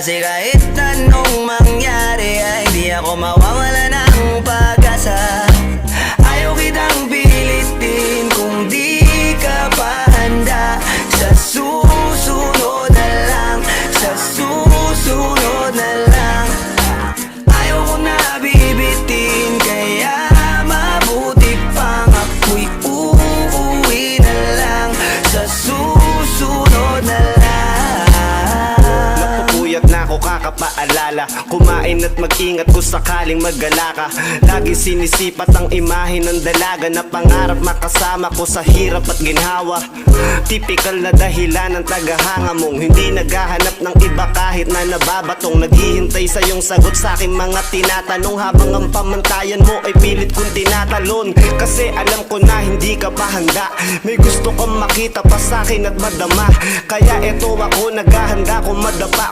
Kasi kahit anong mangyari ay di ako mawawala ng pag-asa. Ayaw kitang pilitin kung di ka pa handa. Sa susunod na lang, sa susunod na lang. Ayaw ko na bibitin, kaya mabuti pang ako'y uuwi na lang. Sa susunod na lang. Napupuyat na ako kakapaalala, kumain at mag-ingat kung sakaling maggala ka. Lagi sinisipat ang imahe ng dalaga na pangarap makasama ko sa hirap at ginhawa. Typical na dahilan ng tagahanga mong hindi naghahanap ng iba kahit na nababatong. Naghihintay sa iyong sagot sa aking mga tinatanong, habang ang pamantayan mo ay pilit kong tinatalon. Kasi alam ko na hindi ka pa handa, may gusto kang makita pa sa akin at madama. Kaya eto ako naghahanda kung madapa